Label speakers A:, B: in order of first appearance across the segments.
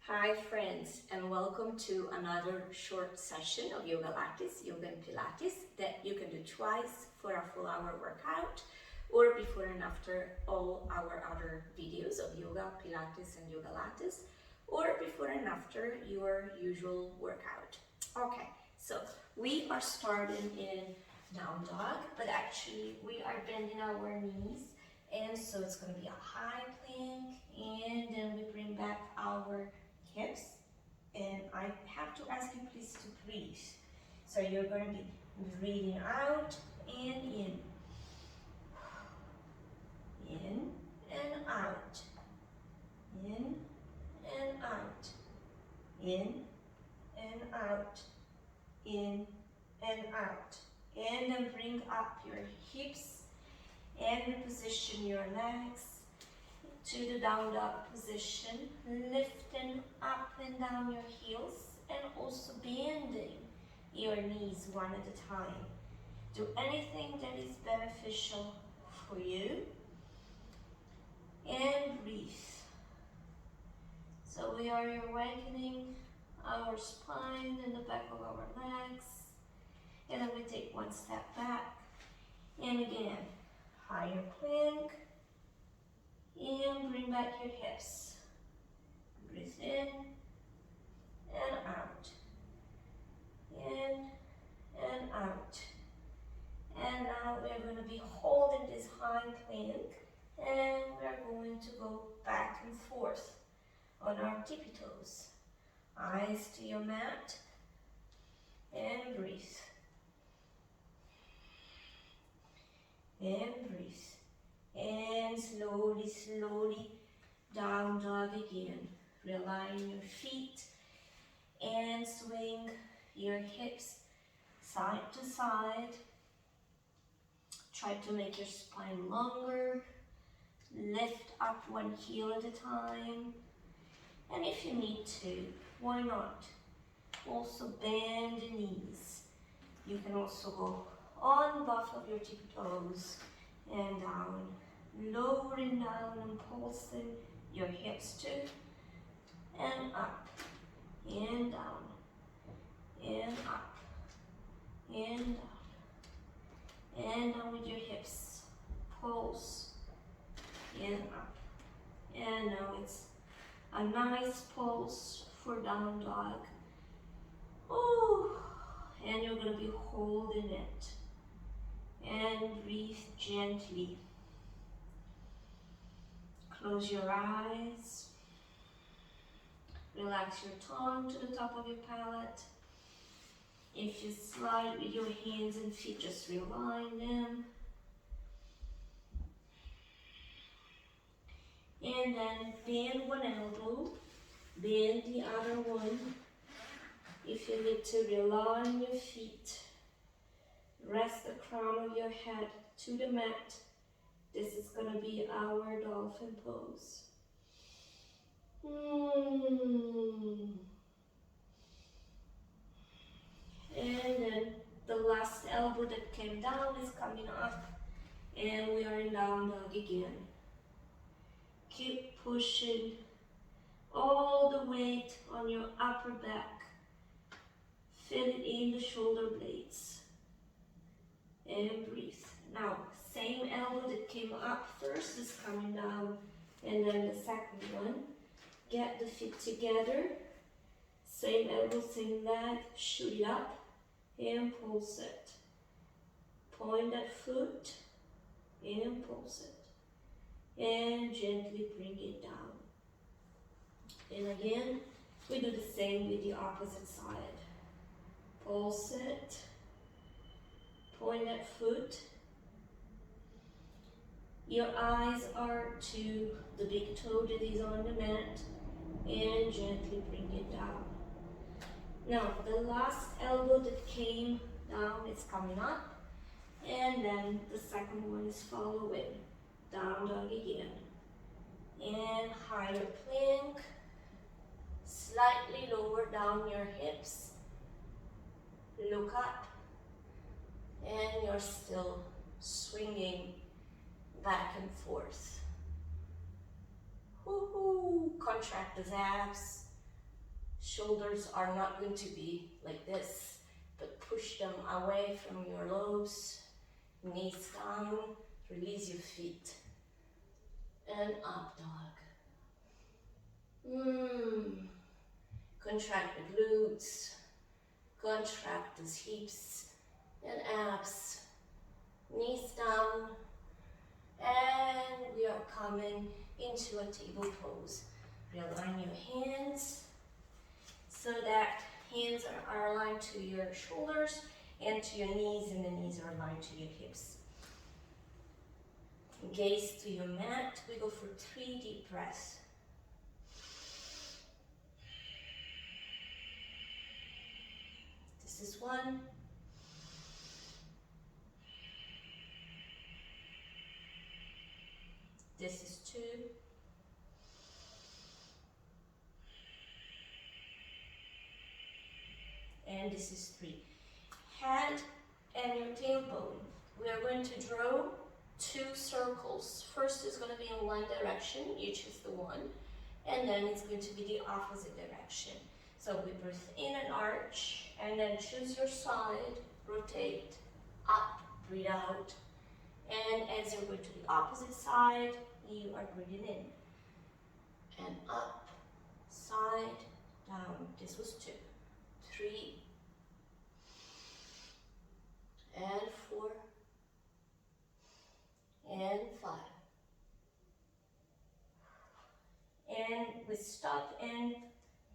A: Hi friends, and welcome to another short session of yogalates, yoga and pilates, that you can do twice for a full hour workout or before and after all our other videos of yoga, pilates and yogalates, or before and after your usual workout. Okay, so we are starting in down dog, but actually we are bending our knees, and so it's going to be a high plank, and then we bring back our hips, and I have to ask you please to breathe. So you're going to be breathing out and in and out, in and out, in and out, in and out. And then bring up your hips and reposition your legs to the down dog position, lifting up and down your heels and also bending your knees one at a time. Do anything that is beneficial for you and breathe. So we are awakening our spine and the back of our legs, and then we take one step back, and again, higher plank, and bring back your hips. Breathe in and out, in and out. And now we're going to be holding this high plank, and we're going to go back and forth on our tippy toes. Eyes to your mat, and breathe. And breathe. And slowly, slowly down dog again. Realign your feet and swing your hips side to side. Try to make your spine longer. Lift up one heel at a time. And if you need to, why not? Also bend the knees. You can also go on both of your tippy toes and down. Lowering down and pulsing your hips too. And up, and down, and up, and down, and down with your hips. Pulse, and up. And now it's a nice pulse for down dog. Ooh. And you're going to be holding it. And breathe gently. Close your eyes. Relax your tongue to the top of your palate. If you slide with your hands and feet, just realign them. And then bend one elbow, bend the other one. If you need to, realign your feet. Rest the crown of your head to the mat. This is going to be our dolphin pose. And then the last elbow that came down is coming up, and we are in down dog again. Keep pushing all the weight on your upper back. Feel it in the shoulder blades. And breathe. Now, same elbow that came up first is coming down, and then the second one. Get the feet together. Same elbow, same leg. Shoot it up and pulse it. Point that foot and pulse it. And gently bring it down. And again, we do the same with the opposite side. Pulse it. Point that foot. Your eyes are to the big toe that is on the mat, and gently bring it down. Now, the last elbow that came down is coming up, and then the second one is following. Down dog again. And higher plank. Slightly lower down your hips. Look up. And you're still swinging back and forth. Woohoo! Contract the abs. Shoulders are not going to be like this, but push them away from your lobes. Knees down, release your feet. And up dog. Contract the glutes, contract the hips and abs. Knees down, and we are coming into a table pose. Realign your hands so that hands are aligned to your shoulders and to your knees, and the knees are aligned to your hips. Gaze to your mat. We go for 3 deep breaths. This is 1. This is 2. And this is 3. Head and your tailbone. We are going to draw 2 circles. First is going to be in one direction. You choose the one. And then it's going to be the opposite direction. So we breathe in and arch, and then choose your side, rotate, up, breathe out. And as you're going to the opposite side, you are breathing in. And up, side, down. This was 2. 3. And 4. And 5. And we stop in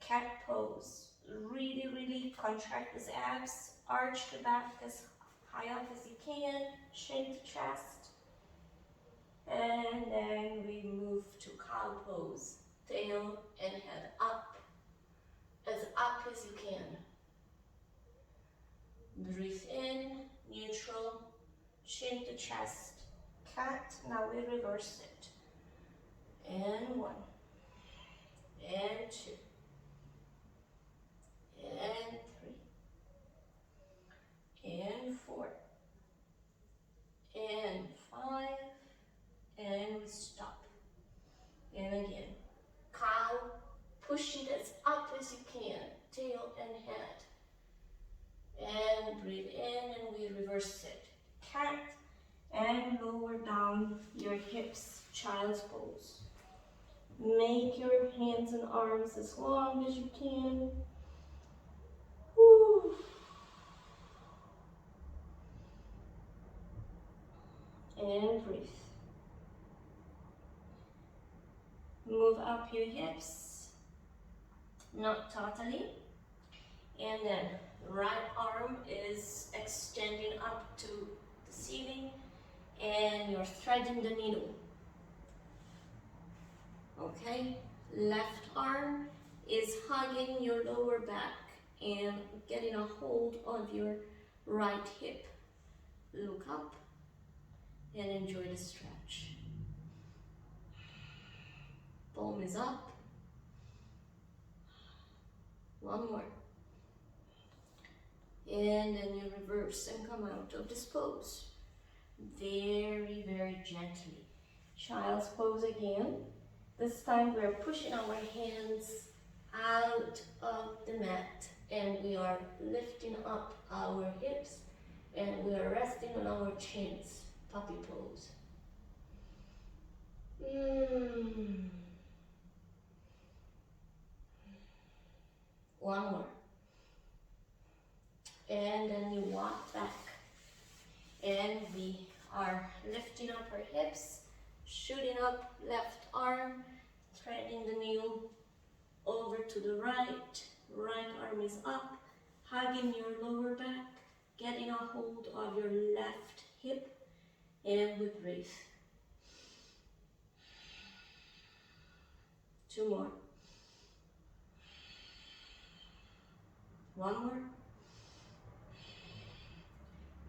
A: cat pose. Really, really contract these abs. Arch the back as high up as you can. Shin the chest. And then we move to cow pose. Tail and head up as you can. Breathe in, neutral, chin to chest, cat. Now we reverse it. And 1, and 2, and 3, and 4, and 5, and we stop. And again, cow, push it as up as you can, tail and head. And breathe in, and we reverse it. Cat, and lower down your hips, child's pose. Make your hands and arms as long as you can. Woo. And breathe. Move up your hips, not totally. And then right arm is extending up to the ceiling, and you're threading the needle. Okay, left arm is hugging your lower back and getting a hold of your right hip. Look up and enjoy the stretch. Palm is up. 1 more. And then you reverse and come out of this pose. Very, very gently. Child's pose again. This time we're pushing our hands out of the mat, and we are lifting up our hips, and we are resting on our chins. Puppy pose. One more. And then you walk back. And we are lifting up our hips, shooting up left arm, threading the needle over to the right. Right arm is up, hugging your lower back, getting a hold of your left hip, and we breathe. 2 more. 1 more.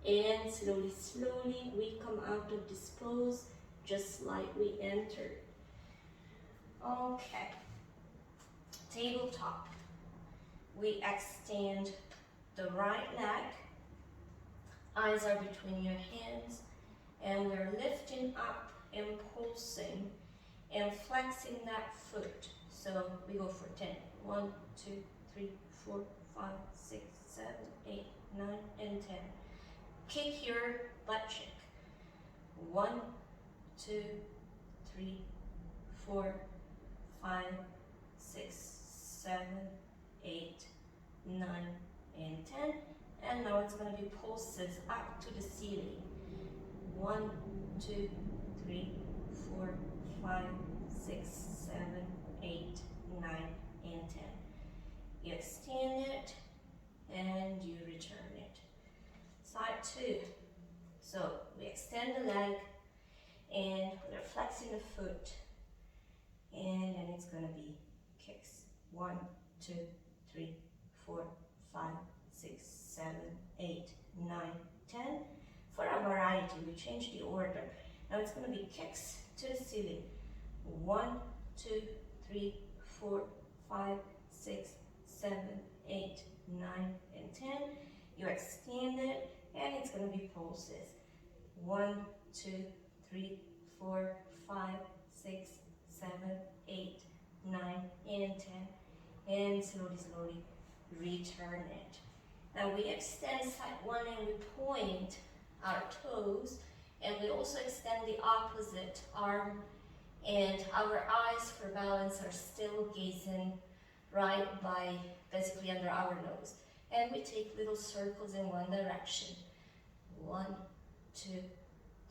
A: And slowly, slowly, we come out of this pose just like we entered. Okay. Tabletop. We extend the right leg. Eyes are between your hands. And we're lifting up and pulsing and flexing that foot. So we go for 10. 1, 2, 3, 4, 5, 6, 7, 8, 9, and 10. Kick your butt cheek. 1, 2, 3, 4, 5, 6, 7, 8, 9, and 10. And now it's going to be pulses up to the ceiling. 1, 2, 3, 4, 5, 6, 7, 8, 9, and 10. You extend it and you return it. Side 2. So we extend the leg and we're flexing the foot, and then it's going to be kicks. 1, 2, 3, 4, 5, 6, 7, 8, 9, 10. For a variety, we change the order. Now it's going to be kicks to the ceiling. 1, 2, 3, 4, 5, 6, 7, 8, 9, and 10. You extend it, and it's going to be pulses. 1, 2, 3, 4, 5, 6, 7, 8, 9, and 10. And slowly return it. Now we extend side 1 and we point our toes, and we also extend the opposite arm, and our eyes for balance are still gazing right by, basically under our nose. And we take little circles in one direction. 1, 2,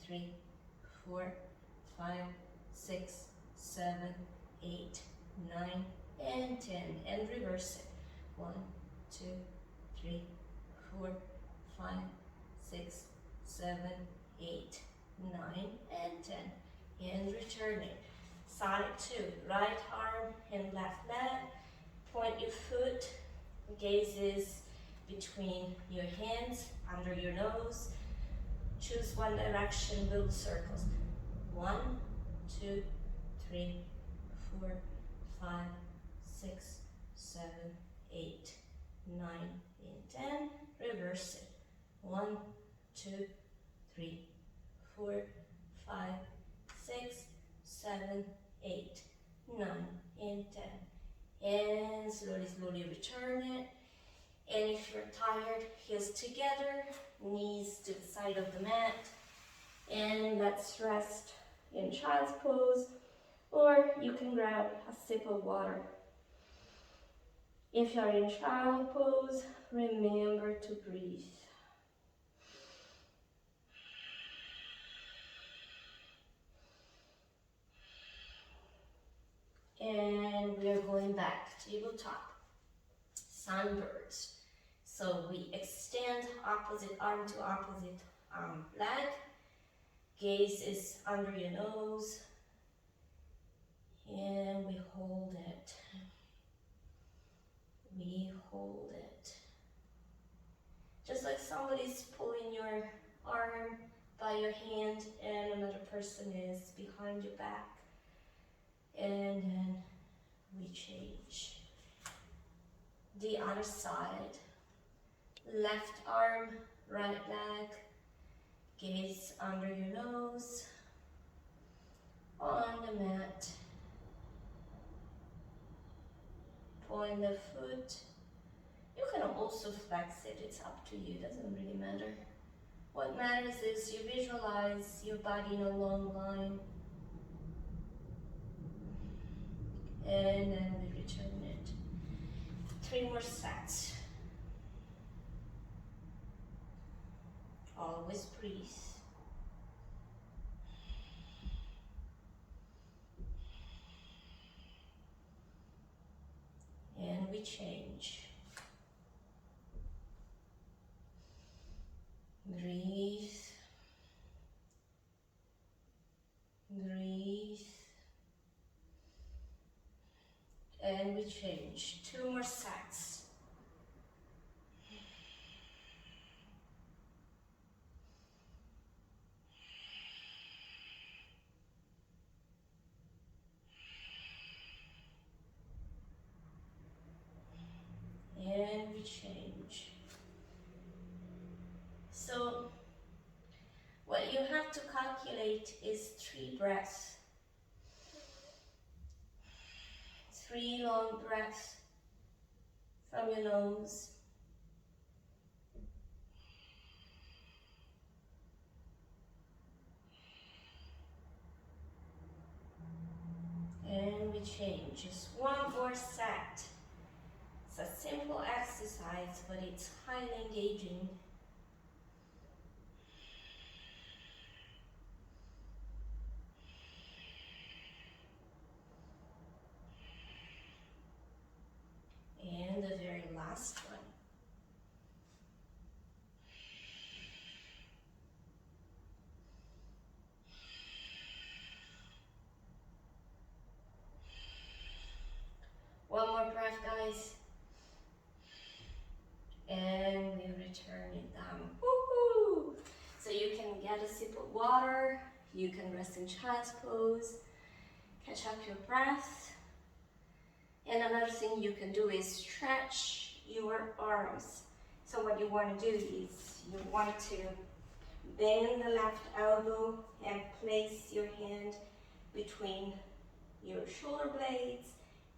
A: 3, 4, 5, 6, 7, 8, 9, and 10. And reverse it. 1, 2, 3, 4, 5, 6, 7, 8, 9, and 10. And return it. Side 2. Right arm and left leg. Point your foot. Gazes between your hands, under your nose. Choose one direction, little circles. 1, 2, 3, 4, 5, 6, 7, 8, 9, and 10. Reverse it. 1, 2, 3, 4, 5, 6, 7, 8, 9, and 10. And slowly return it. And if you're tired, heels together, knees to the side of the mat. And let's rest in child's pose, or you can grab a sip of water. If you're in child pose, remember to breathe. And we are going back, tabletop, sunbirds. So we extend opposite arm to opposite leg. Gaze is under your nose. And we hold it. We hold it. Just like somebody's pulling your arm by your hand and another person is behind your back. And then we change. The other side. Left arm, right leg. Gaze under your nose. On the mat. Point the foot. You can also flex it, it's up to you, doesn't really matter. What matters is you visualize your body in a long line. And then we return it. 3 more sets. Always breathe. And we change. Breathe. Breathe. And we change. 2 more sets. And we change. So what you have to calculate is 3 breaths. 3 long breaths, from your nose. And we change, just one more set. It's a simple exercise, but it's highly engaging. And the very last one. One more breath, guys. And we return it down. Woohoo! So you can get a sip of water, you can rest in child's pose, catch up your breath. And another thing you can do is stretch your arms. So what you want to do is you want to bend the left elbow and place your hand between your shoulder blades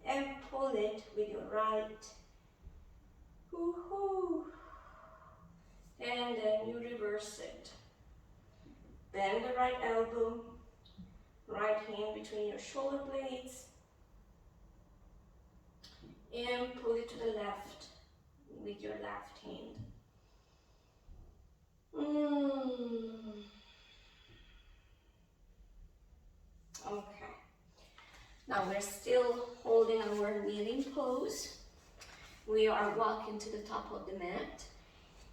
A: and pull it with your right. Woohoo! And then you reverse it. Bend the right elbow, right hand between your shoulder blades, and pull it to the left with your left hand. Okay. Now we're still holding our kneeling pose. We are walking to the top of the mat.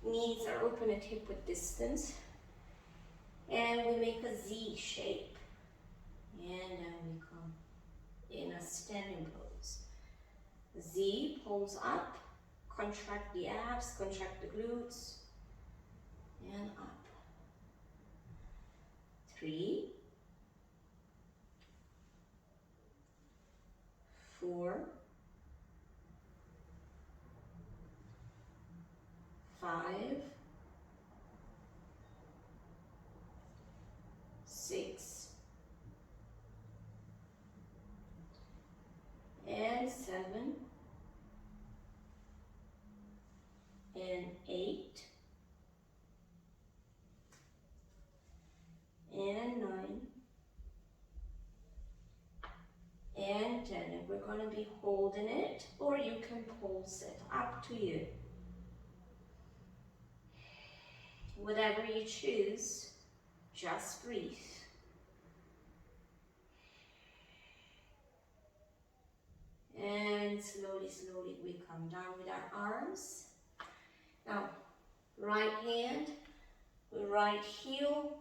A: Knees are open at hip width distance. And we make a Z shape. And then we come in a standing pose. Z, palms up, contract the abs, contract the glutes, and up. 3, 4, 5, 6, and 7, and 8, and 9, and 10. And we're going to be holding it, or you can pulse it, up to you. Whatever you choose, just breathe. And slowly, slowly we come down with our arms. Now, right hand, right heel,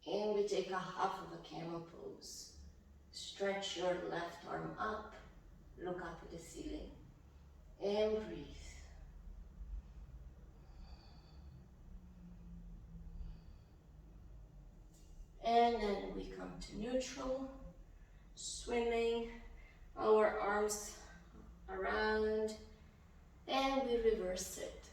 A: and we take a half of a camel pose. Stretch your left arm up, look up at the ceiling, and breathe. And then we come to neutral, swimming our arms around, and we reverse it.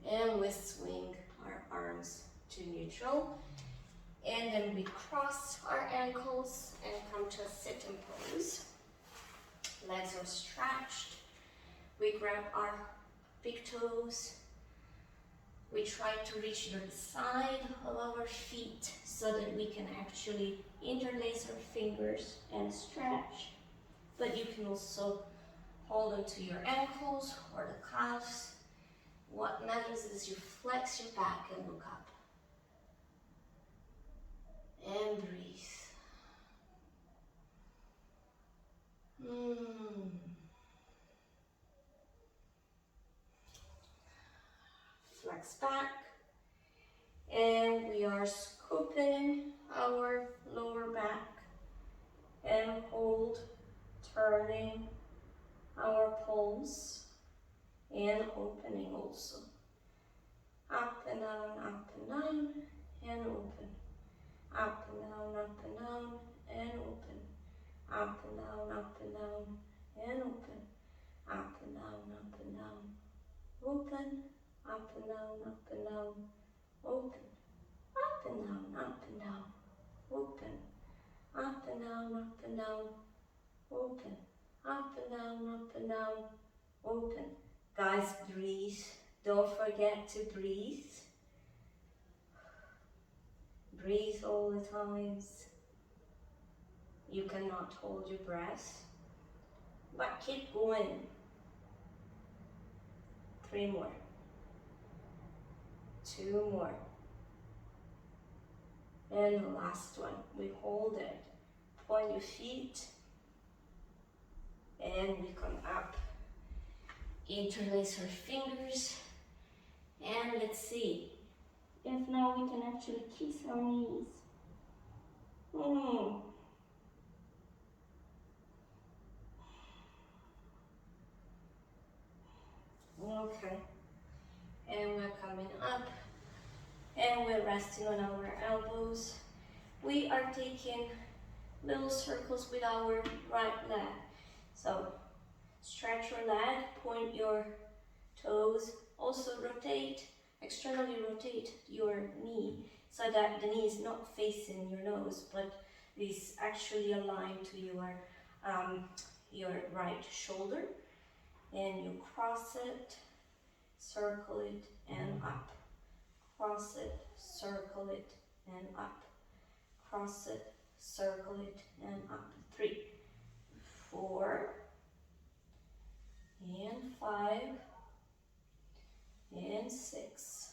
A: And we swing our arms to neutral. And then we cross our ankles and come to a sitting pose. Legs are stretched. We grab our big toes. We try to reach the side of our feet so that we can actually interlace our fingers and stretch. But you can also hold them to your ankles or the calves. What matters is you flex your back and look up. And breathe. Flex back. And we are scooping our lower back and hold, turning our palms and opening also. Up and down, and open. Up and down, and open. Up and down, and open. Up and down, open. Up and down, open. up and down, open, up and down, open, up and down, open. Guys, breathe. Don't forget to breathe. Breathe all the times. You cannot hold your breath, but keep going. 3 more. 2 more. And the last one. We hold it. Point your feet. And we come up. Interlace our fingers. And let's see if now we can actually kiss our knees. Okay. And we're coming up. And we're resting on our elbows. We are taking little circles with our right leg. So stretch your leg, point your toes, also rotate, externally rotate your knee so that the knee is not facing your nose, but is actually aligned to your right shoulder. And you cross it, circle it, and up. Cross it, circle it, and up. Cross it, circle it, and up. 3, 4, and 5, and 6,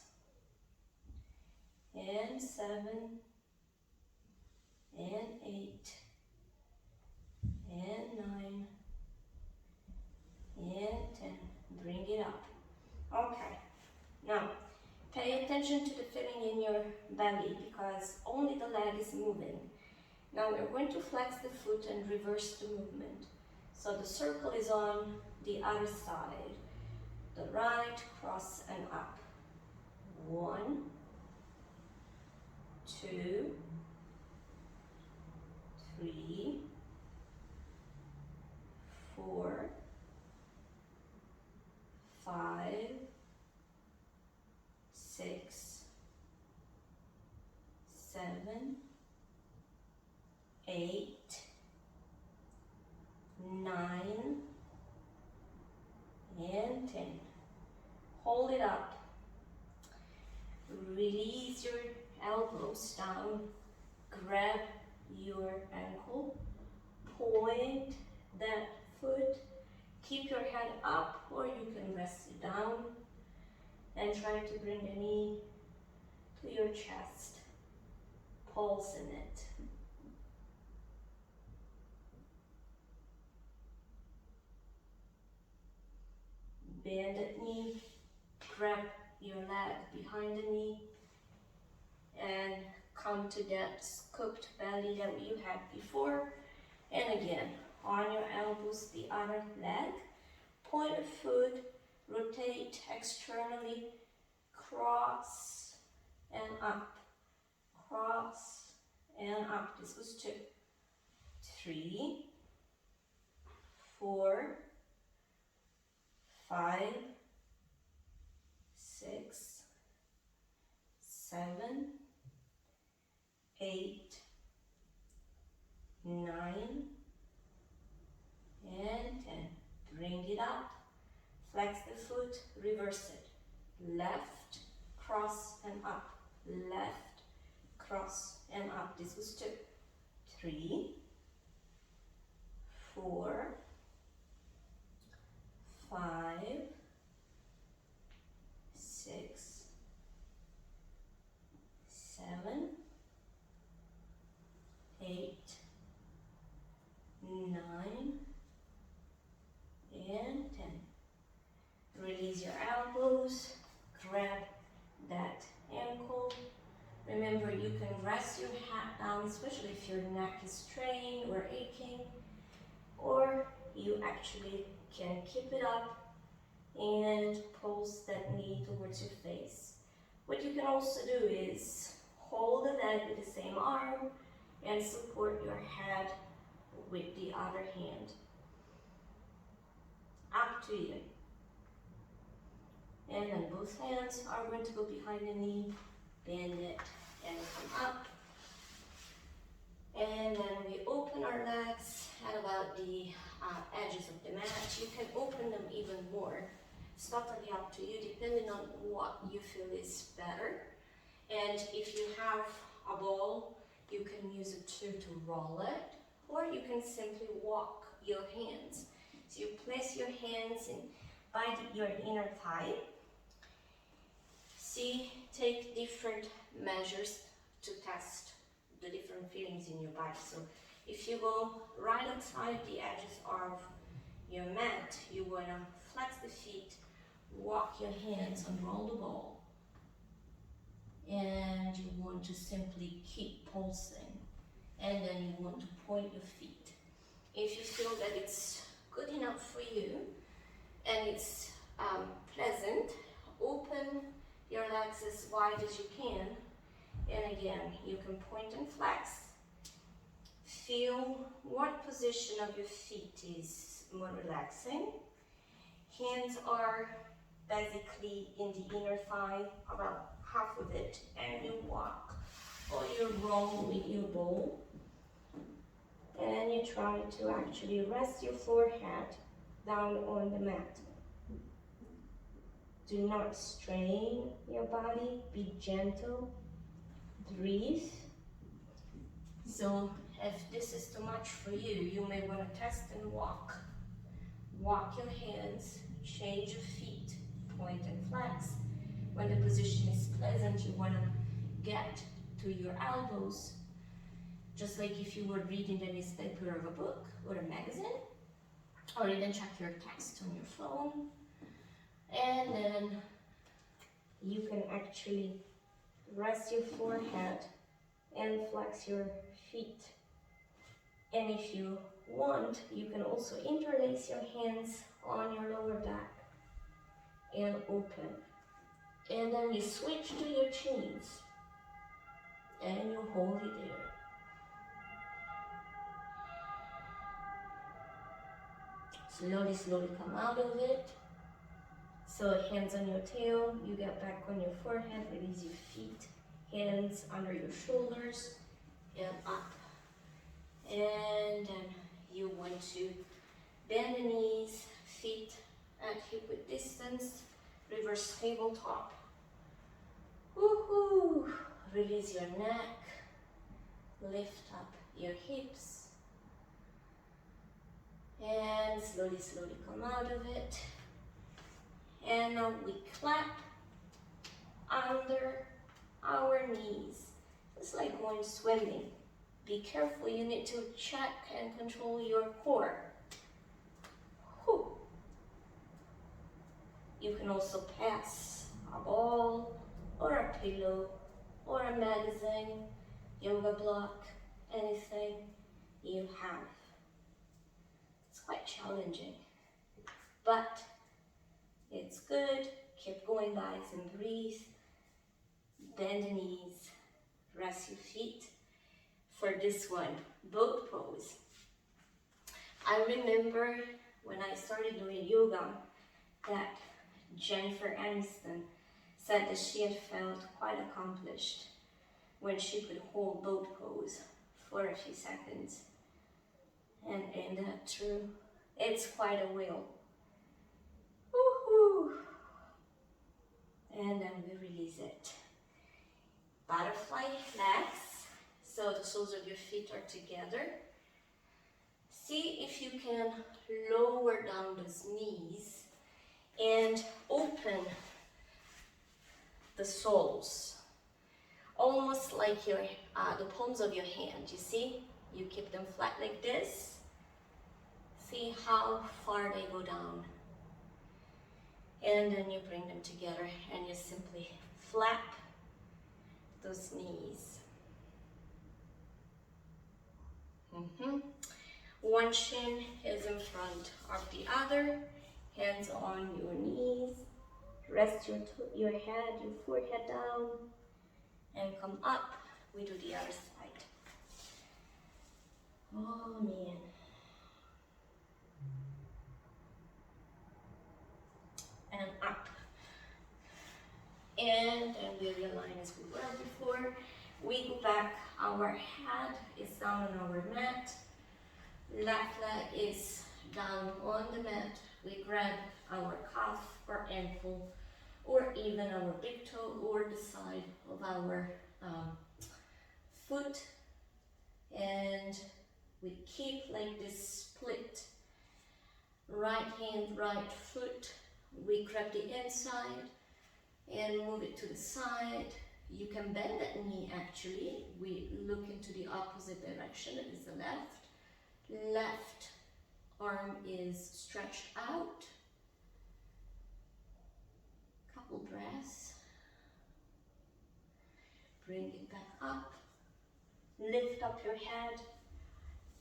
A: and 7, and 8, and 9, and 10. Bring it up. Okay. Now, pay attention to the feeling in your belly because only the leg is moving. Now we're going to flex the foot and reverse the movement. So the circle is on the other side. The right, cross and up. 1, 2, 3, 4, 5, 6, 7, 8, 9, and 10. Hold it up. Release your elbows down. Grab your ankle. Point that foot. Keep your head up, or you can rest it down. And try to bring the knee to your chest. Pulse in it. Bend that knee, grab your leg behind the knee, and come to that scooped belly that you had before. And again, on your elbows, the other leg, point the foot, rotate externally, cross and up, cross and up. This was 2, 3, 4, 5, 6, 7, 8, 9, and 10. Bring it up. Flex the foot, reverse it. Left, cross and up. Left, cross and up. This was 2, 3, 4, 5, 6, 7, 8, 9, and 10. Release your elbows, grab that ankle. Remember, you can rest your head down, especially if your neck is strained or aching, or you actually can keep it up and pulse that knee towards your face. What you can also do is hold the leg with the same arm and support your head with the other hand. Up to you. And then both hands are going to go behind the knee, bend it, and come up. the edges of the mat. You can open them even more. It's totally up to you, depending on what you feel is better. And if you have a ball, you can use it to roll it, or you can simply walk your hands. So you place your hands by your inner thigh. See, take different measures to test the different feelings in your body. So if you go right outside the edges of your mat, you want to flex the feet, walk your hands and roll the ball. And you want to simply keep pulsing. And then you want to point your feet. If you feel that it's good enough for you and it's pleasant, open your legs as wide as you can. And again, you can point and flex. Feel what position of your feet is more relaxing. Hands are basically in the inner thigh, about half of it, and you walk or you roll with your ball. And you try to actually rest your forehead down on the mat. Do not strain your body, be gentle, breathe. So if this is too much for you, you may want to test and walk. Walk your hands, change your feet, point and flex. When the position is pleasant, you want to get to your elbows, just like if you were reading the newspaper of a book or a magazine, or even check your text on your phone. And then you can actually rest your forehead and flex your feet. And if you want, you can also interlace your hands on your lower back and open. And then you switch to your chins and you hold it there. Slowly, slowly come out of it. So hands on your tail, you get back on your forehead, release your feet, hands under your shoulders, and up. And then you want to bend the knees, feet at hip width distance, reverse tabletop. Woohoo! Release your neck, lift up your hips, and slowly, slowly come out of it. And now we clap under our knees. It's like going swimming. Be careful, you need to check and control your core. Whew. You can also pass a ball or a pillow or a magazine, yoga block, anything you have. It's quite challenging, but it's good. Keep going, guys, and breathe. Bend the knees, rest your feet. For this one, boat pose. I remember when I started doing yoga that Jennifer Aniston said that she had felt quite accomplished when she could hold boat pose for a few seconds. And ain't that true? It's quite a will. Woohoo! And then we release it. Butterfly legs. So the soles of your feet are together. See if you can lower down those knees and open the soles. Almost like your the palms of your hand, you see? You keep them flat like this. See how far they go down. And then you bring them together and you simply flap those knees. One shin is in front of the other, hands on your knees, rest your head, your forehead down, and come up. We do the other side. Oh man. And up. And then we realign as we were before. We go back, our head is down on our mat. Left leg is down on the mat. We grab our calf or ankle or even our big toe or the side of our foot, and we keep like this split. Right hand, right foot, we grab the inside and move it to the side. You can bend that knee actually. We look into the opposite direction, it is the left. Left arm is stretched out. Couple breaths. Bring it back up. Lift up your head.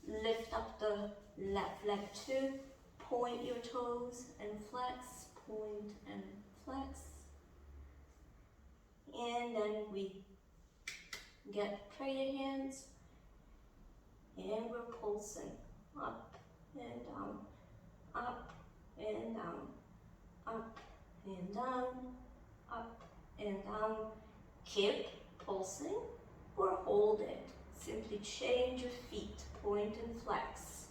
A: Lift up the left leg too. Point your toes and flex. Point and flex. And then we get prayer hands. And we're pulsing up and down, up and down, up and down, up and down. Keep pulsing or hold it. Simply change your feet, point and flex.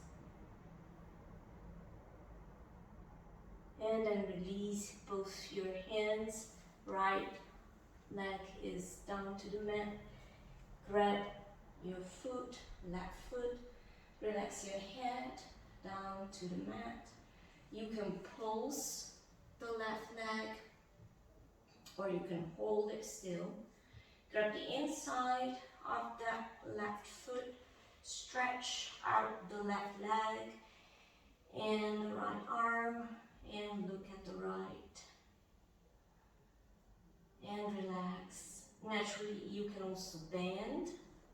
A: And then release both your hands. Right leg is down to the mat. Grab your foot, left foot. Relax your head down to the mat. You can pulse the left leg or you can hold it still. Grab the inside of that left foot, stretch out the left leg and the right arm and look at the right and relax. Naturally, you can also bend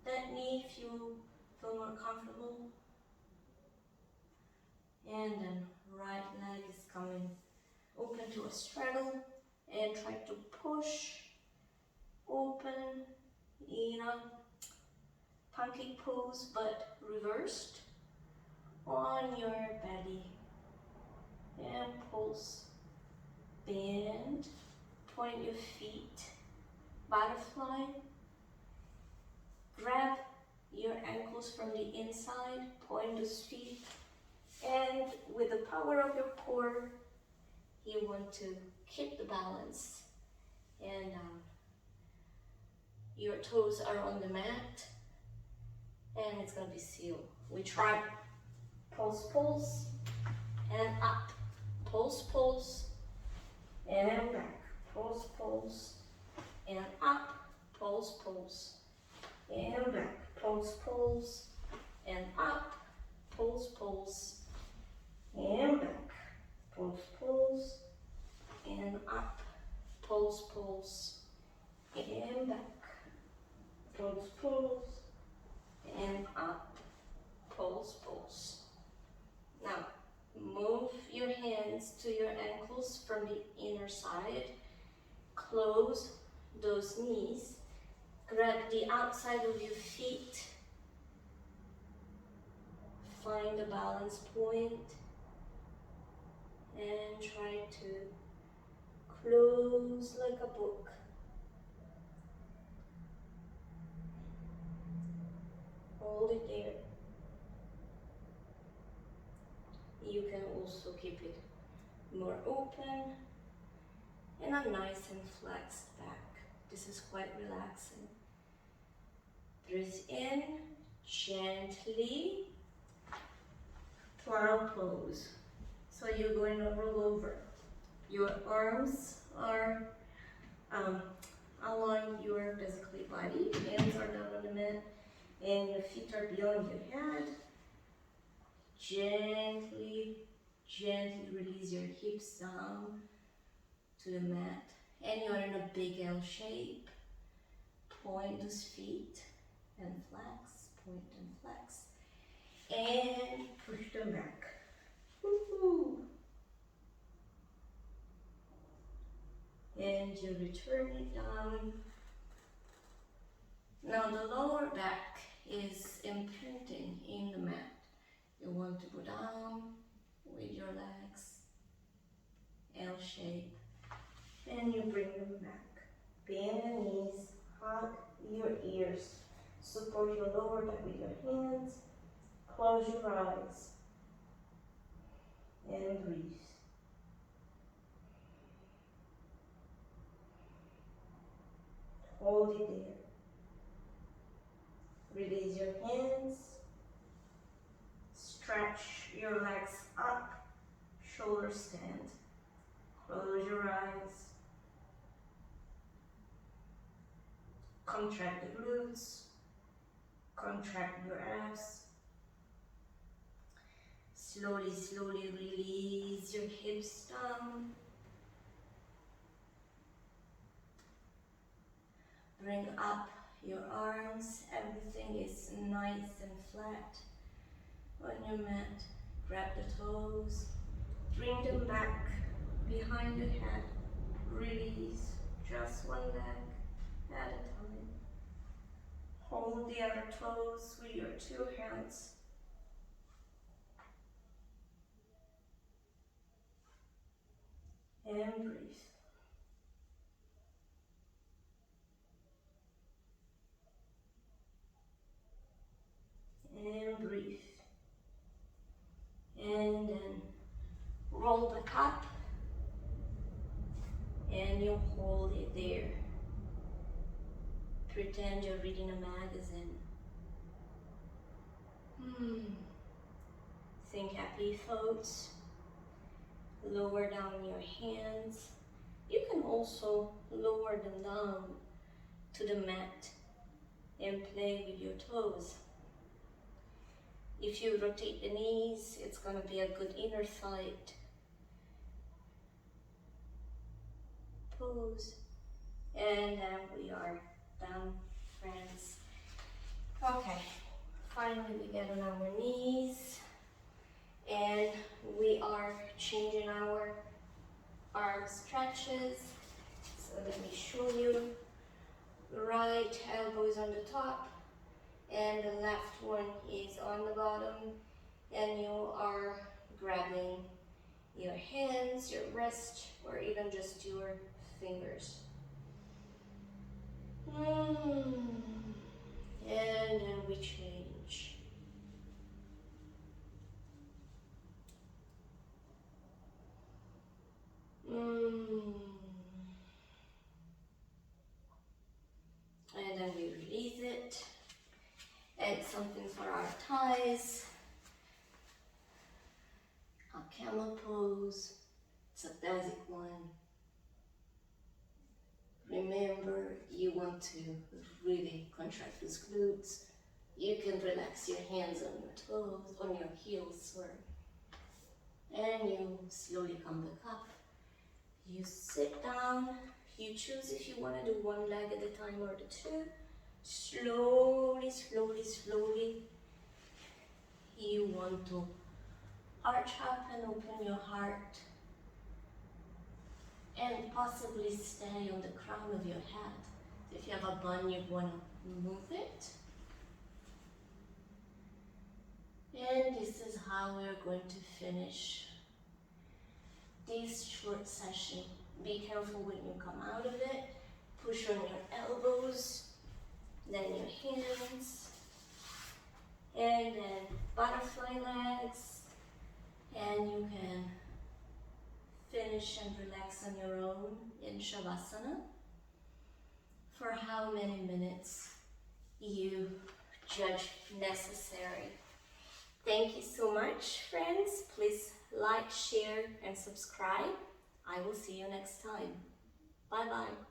A: that knee if you feel more comfortable. And then right leg is coming open to a straddle and try to push open in a pancake pose but reversed on your belly. And pulse, bend, point your feet, butterfly, grab your ankles from the inside, point those feet, and with the power of your core, you want to keep the balance and your toes are on the mat and it's gonna be seal. We try pulse, pulse, and up, pulse, pulse, and back, pulse, pulse, and up, pulse, pulse, and back, pulse, pulse, and up, pulse, pulse, and back, pulse, pulse, and up, pulse, pulse, and back, pulse, pulse, and up, pulse, pulse. Now, move your hands to your ankles from the inner side. Close those knees. Grab the outside of your feet. Find a balance point. And try to close like a book. Hold it there. You can also keep it more open and a nice and flexed back. This is quite relaxing. Breathe in, gently, plow pose. So you're going to roll over. Your arms are along your basically body. Hands are down on the mat and your feet are beyond your head. Gently, gently release your hips down to the mat. And you're in a big L shape. Point those feet and flex, point and flex. And push them back. Woo-hoo. And you return it down. Now the lower back is imprinting in the mat. You want to go down with your legs, L shape, and you bring them back. Bend the knees, hug your ears, support your lower back with your hands, Close your eyes and breathe. Hold it there. Release your hands. Stretch your legs up. Shoulder stand. Close your eyes. Contract the glutes. Contract your abs. Slowly, slowly release your hips down. Bring up your arms. Everything is nice and flat on your mat. Grab the toes. Bring them back behind your head. Release just one leg at a time. Hold the other toes with your two hands. And breathe. And breathe. And then roll back up. And you hold it there. Pretend you're reading a magazine. Think happy thoughts. Lower down your hands. You can also lower them down to the mat and play with your toes. If you rotate the knees, it's going to be a good inner thigh pose. And then we are done, friends. Okay, finally we get on our knees and we are changing our arm stretches. So let me show you. Right elbow is on the top and the left one is on the bottom, and you are grabbing your hands, your wrist, or even just your fingers. And then we change. And then we release it. Add something for our thighs. A camel pose. It's a basic one. Remember, you want to really contract those glutes. You can relax your hands on your toes, on your heels, and you slowly come back up. You sit down. You choose if you want to do one leg at a time or the two. Slowly, slowly, slowly. You want to arch up and open your heart. And possibly stay on the crown of your head. If you have a bun, you want to move it. And this is how we're going to finish this short session. Be careful when you come out of it. Push on your elbows, then your hands, and then butterfly legs, and you can finish and relax on your own in Shavasana for how many minutes you judge necessary. Thank you so much, friends. Please like, share, and subscribe. I will see you next time. Bye-bye.